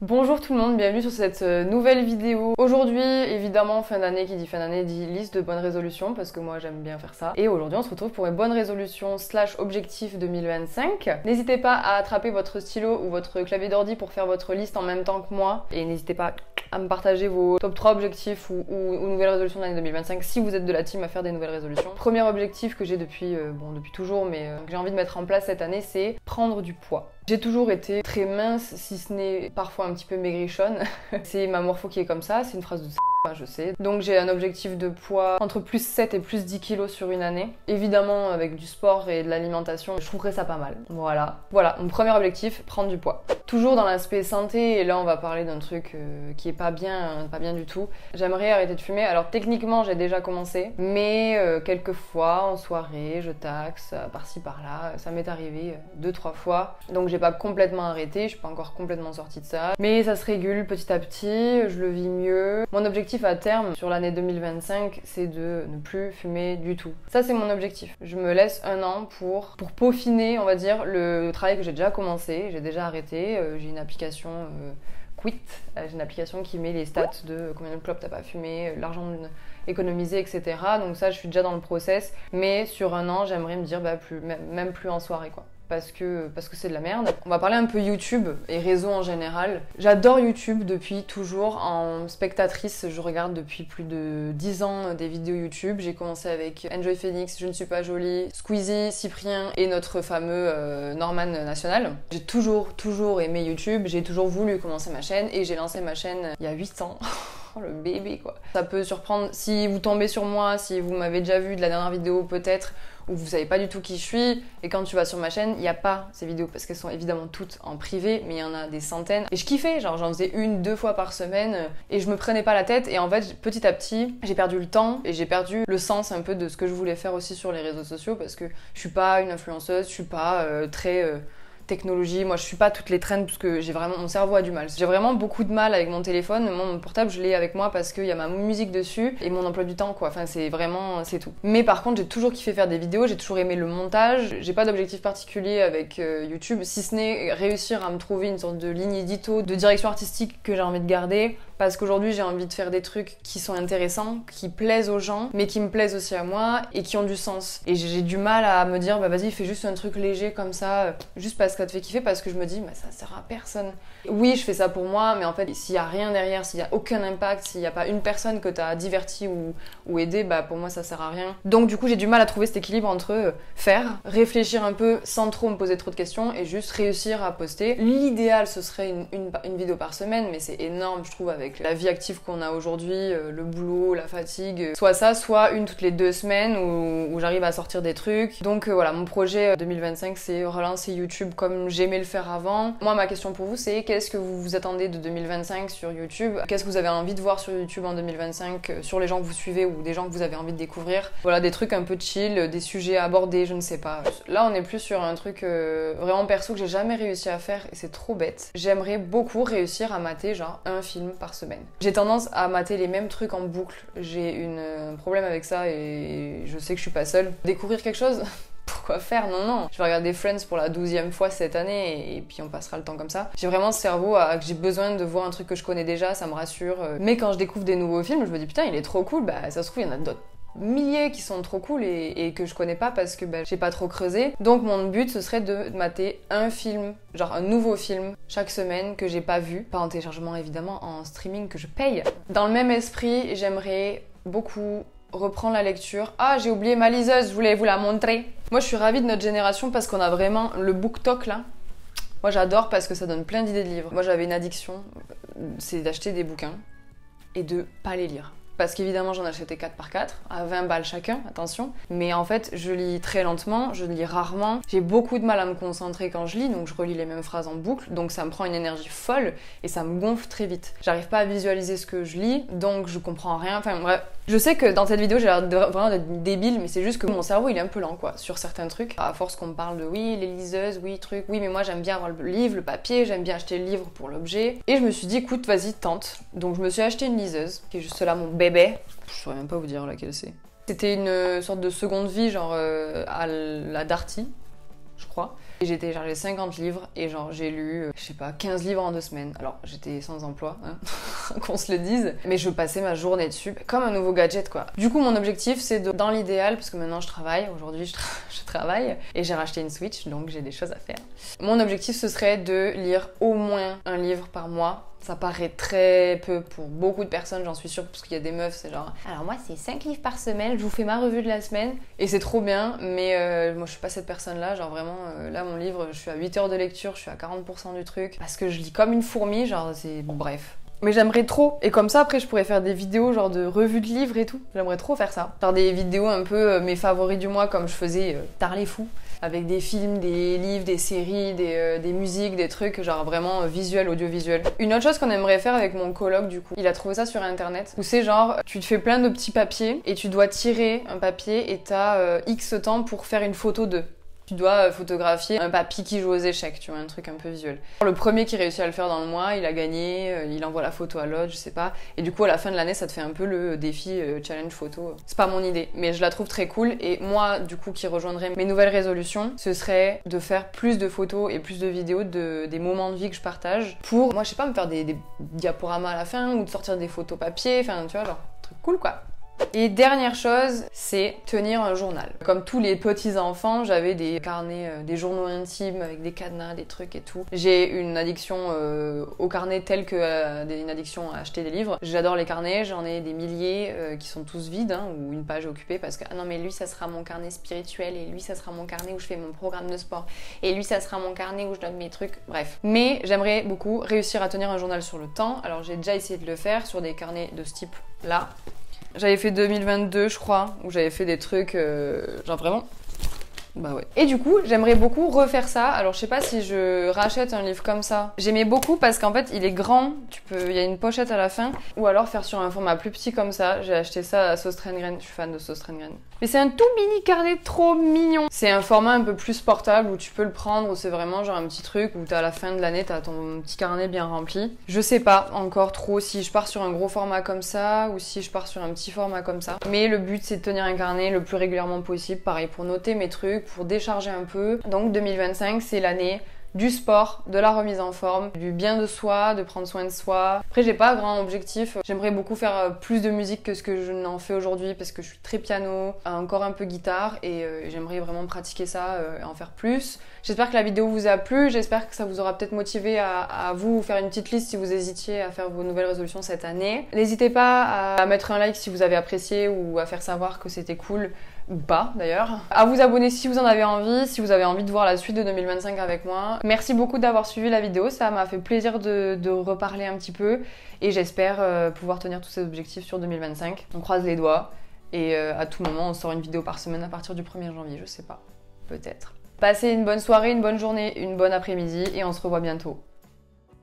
Bonjour tout le monde, bienvenue sur cette nouvelle vidéo. Aujourd'hui, évidemment, fin d'année, qui dit fin d'année dit liste de bonnes résolutions, parce que moi j'aime bien faire ça. Et aujourd'hui, on se retrouve pour une bonne résolution / objectif 2025. N'hésitez pas à attraper votre stylo ou votre clavier d'ordi pour faire votre liste en même temps que moi. Et n'hésitez pas à me partager vos top 3 objectifs ou nouvelles résolutions de l'année 2025 si vous êtes de la team à faire des nouvelles résolutions. Premier objectif que j'ai depuis toujours, mais que j'ai envie de mettre en place cette année, c'est prendre du poids. J'ai toujours été très mince, si ce n'est parfois un petit peu maigrichonne. C'est ma morpho qui est comme ça, c'est une phrase de je sais. Donc j'ai un objectif de poids entre plus 7 et plus 10 kilos sur une année. Évidemment, avec du sport et de l'alimentation, je trouverais ça pas mal. Voilà, mon premier objectif, prendre du poids. Toujours dans l'aspect santé, et là on va parler d'un truc qui est pas bien du tout. J'aimerais arrêter de fumer. Alors techniquement, j'ai déjà commencé, mais quelques fois en soirée, je taxe par-ci par-là. Ça m'est arrivé 2-3 fois. Donc j'ai pas complètement arrêté, je suis pas encore complètement sortie de ça. Mais ça se régule petit à petit, je le vis mieux. Mon objectif à terme sur l'année 2025, c'est de ne plus fumer du tout. Ça, c'est mon objectif. Je me laisse un an pour peaufiner, on va dire, le travail que j'ai déjà commencé. J'ai déjà arrêté. J'ai une application Quit. J'ai une application qui met les stats de combien de clopes t'as pas fumé, l'argent économisé, etc. Donc ça, je suis déjà dans le process. Mais sur un an, j'aimerais me dire même plus en soirée, quoi. Parce que c'est de la merde. On va parler un peu YouTube et réseau en général. J'adore YouTube depuis toujours. En spectatrice, je regarde depuis plus de 10 ans des vidéos YouTube. J'ai commencé avec Enjoy Phoenix, Je ne suis pas jolie, Squeezie, Cyprien et notre fameux Norman National. J'ai toujours aimé YouTube. J'ai toujours voulu commencer ma chaîne et j'ai lancé ma chaîne il y a 8 ans. Oh, le bébé quoi. Ça peut surprendre si vous tombez sur moi, si vous m'avez déjà vu de la dernière vidéo peut-être, ou vous savez pas du tout qui je suis, et quand tu vas sur ma chaîne, il n'y a pas ces vidéos parce qu'elles sont évidemment toutes en privé, mais il y en a des centaines. Et je kiffais, genre j'en faisais 1-2 fois par semaine et je me prenais pas la tête, et en fait petit à petit j'ai perdu le temps et j'ai perdu le sens un peu de ce que je voulais faire aussi sur les réseaux sociaux, parce que je suis pas une influenceuse, je suis pas très technologie, moi je suis pas toutes les trends parce que j'ai vraiment, mon cerveau a du mal. J'ai vraiment beaucoup de mal avec mon téléphone. Moi, mon portable je l'ai avec moi parce qu'il y a ma musique dessus et mon emploi du temps quoi, enfin c'est tout. Mais par contre j'ai toujours kiffé faire des vidéos, j'ai toujours aimé le montage, j'ai pas d'objectif particulier avec YouTube, si ce n'est réussir à me trouver une sorte de ligne édito, de direction artistique que j'ai envie de garder. Parce qu'aujourd'hui, j'ai envie de faire des trucs qui sont intéressants, qui plaisent aux gens, mais qui me plaisent aussi à moi et qui ont du sens. Et j'ai du mal à me dire, bah vas-y, fais juste un truc léger comme ça, juste parce que ça te fait kiffer, parce que je me dis, bah ça sert à personne. Oui, je fais ça pour moi, mais en fait, s'il y a rien derrière, s'il y a aucun impact, s'il y a pas une personne que t'as diverti ou aidé, bah pour moi, ça sert à rien. Donc du coup, j'ai du mal à trouver cet équilibre entre faire, réfléchir un peu sans trop me poser trop de questions et juste réussir à poster. L'idéal, ce serait une vidéo par semaine, mais c'est énorme, je trouve, avec la vie active qu'on a aujourd'hui, le boulot, la fatigue, soit ça, soit une toutes les 2 semaines où j'arrive à sortir des trucs. Donc voilà, mon projet 2025, c'est relancer YouTube comme j'aimais le faire avant. Moi, ma question pour vous, c'est qu'est-ce que vous vous attendez de 2025 sur YouTube? Qu'est-ce que vous avez envie de voir sur YouTube en 2025, sur les gens que vous suivez ou des gens que vous avez envie de découvrir? Voilà, des trucs un peu chill, des sujets abordés, je ne sais pas. Là, on est plus sur un truc vraiment perso que j'ai jamais réussi à faire et c'est trop bête. J'aimerais beaucoup réussir à mater genre un film par semaine. J'ai tendance à mater les mêmes trucs en boucle. J'ai un problème avec ça et je sais que je suis pas seule. Découvrir quelque chose? Pourquoi faire? Non. Je vais regarder Friends pour la 12e fois cette année et puis on passera le temps comme ça. J'ai vraiment ce cerveau que j'ai besoin de voir un truc que je connais déjà, ça me rassure. Mais quand je découvre des nouveaux films, je me dis putain, il est trop cool. Bah ça se trouve, il y en a d'autres milliers qui sont trop cool et que je connais pas parce que j'ai pas trop creusé. Donc mon but ce serait de mater un film, genre un nouveau film chaque semaine que j'ai pas vu, pas en téléchargement évidemment, en streaming que je paye. Dans le même esprit, j'aimerais beaucoup reprendre la lecture. Ah, j'ai oublié ma liseuse, je voulais vous la montrer. Moi je suis ravie de notre génération parce qu'on a vraiment le BookTok là. Moi j'adore parce que ça donne plein d'idées de livres. Moi j'avais une addiction, c'est d'acheter des bouquins et de pas les lire. Parce qu'évidemment j'en achetais 4 par 4, à 20 balles chacun, attention. Mais en fait je lis très lentement, je lis rarement. J'ai beaucoup de mal à me concentrer quand je lis, donc je relis les mêmes phrases en boucle. Donc ça me prend une énergie folle et ça me gonfle très vite. J'arrive pas à visualiser ce que je lis, donc je comprends rien. Enfin bref, je sais que dans cette vidéo j'ai l'air vraiment d'être débile, mais c'est juste que mon cerveau il est un peu lent quoi, sur certains trucs. À force qu'on me parle de oui, les liseuses, oui, truc, oui mais moi j'aime bien avoir le livre, le papier, j'aime bien acheter le livre pour l'objet. Et je me suis dit écoute, vas-y, tente. Donc je me suis acheté une liseuse, qui est juste là mon bébé. Je saurais même pas vous dire laquelle c'est. C'était une sorte de seconde vie, genre à la Darty, je crois. Et j'ai téléchargé 50 livres et genre j'ai lu, je sais pas, 15 livres en 2 semaines. Alors j'étais sans emploi, hein, qu'on se le dise, mais je passais ma journée dessus comme un nouveau gadget quoi. Du coup mon objectif c'est dans l'idéal, parce que maintenant je travaille, aujourd'hui je travaille et j'ai racheté une Switch donc j'ai des choses à faire. Mon objectif ce serait de lire au moins un livre par mois. Ça paraît très peu pour beaucoup de personnes, j'en suis sûre, parce qu'il y a des meufs, c'est genre alors moi c'est 5 livres par semaine, je vous fais ma revue de la semaine, et c'est trop bien, mais moi je suis pas cette personne-là, genre vraiment, là mon livre, je suis à 8 heures de lecture, je suis à 40% du truc, parce que je lis comme une fourmi, genre c'est... Bon, bref. Mais j'aimerais trop, et comme ça après je pourrais faire des vidéos genre de revues de livres et tout, j'aimerais trop faire ça. Faire des vidéos un peu mes favoris du mois, comme je faisais Tard les fous, avec des films, des livres, des séries, des musiques, des trucs genre vraiment visuels, audiovisuels. Une autre chose qu'on aimerait faire avec mon coloc du coup, il a trouvé ça sur internet, où c'est genre, tu te fais plein de petits papiers, et tu dois tirer un papier, et t'as X temps pour faire une photo d'eux. Tu dois photographier un papy qui joue aux échecs, tu vois, un truc un peu visuel. Le premier qui réussit à le faire dans le mois, il a gagné, il envoie la photo à l'autre, je sais pas. Et du coup, à la fin de l'année, ça te fait un peu le défi challenge photo. C'est pas mon idée, mais je la trouve très cool. Et moi, du coup, qui rejoindrait mes nouvelles résolutions, ce serait de faire plus de photos et plus de vidéos des moments de vie que je partage pour, moi, je sais pas, me faire des diaporamas à la fin ou de sortir des photos papier, enfin, tu vois, genre, truc cool, quoi. Et dernière chose, c'est tenir un journal. Comme tous les petits enfants, j'avais des carnets, des journaux intimes avec des cadenas, des trucs et tout. J'ai une addiction aux carnets telle que une addiction à acheter des livres. J'adore les carnets, j'en ai des milliers qui sont tous vides, hein, ou une page occupée parce que ah non mais lui ça sera mon carnet spirituel et lui ça sera mon carnet où je fais mon programme de sport et lui ça sera mon carnet où je donne mes trucs, bref. Mais j'aimerais beaucoup réussir à tenir un journal sur le temps. Alors j'ai déjà essayé de le faire sur des carnets de ce type là. J'avais fait 2022 je crois, où j'avais fait des trucs genre vraiment... Bah ouais. Et du coup, j'aimerais beaucoup refaire ça. Alors je sais pas si je rachète un livre comme ça. J'aimais beaucoup parce qu'en fait il est grand, il y a une pochette à la fin. Ou alors faire sur un format plus petit comme ça. J'ai acheté ça à Sauce Train Graine, je suis fan de Sauce Train Graine. Mais c'est un tout mini carnet trop mignon. C'est un format un peu plus portable où tu peux le prendre, où c'est vraiment genre un petit truc où t'as à la fin de l'année, t'as ton petit carnet bien rempli. Je sais pas encore trop si je pars sur un gros format comme ça ou si je pars sur un petit format comme ça. Mais le but c'est de tenir un carnet le plus régulièrement possible, pareil pour noter mes trucs, pour décharger un peu. Donc 2025 c'est l'année du sport, de la remise en forme, du bien de soi, de prendre soin de soi. Après j'ai pas grand objectif, j'aimerais beaucoup faire plus de musique que ce que je n'en fais aujourd'hui parce que je suis très piano, encore un peu guitare et j'aimerais vraiment pratiquer ça et en faire plus. J'espère que la vidéo vous a plu, j'espère que ça vous aura peut-être motivé à vous faire une petite liste si vous hésitiez à faire vos nouvelles résolutions cette année. N'hésitez pas à mettre un like si vous avez apprécié ou à faire savoir que c'était cool. Ou pas d'ailleurs. À vous abonner si vous en avez envie, si vous avez envie de voir la suite de 2025 avec moi. Merci beaucoup d'avoir suivi la vidéo, ça m'a fait plaisir de reparler un petit peu et j'espère pouvoir tenir tous ces objectifs sur 2025. On croise les doigts et à tout moment on sort une vidéo par semaine à partir du 1er janvier, je sais pas, peut-être. Passez une bonne soirée, une bonne journée, une bonne après-midi et on se revoit bientôt.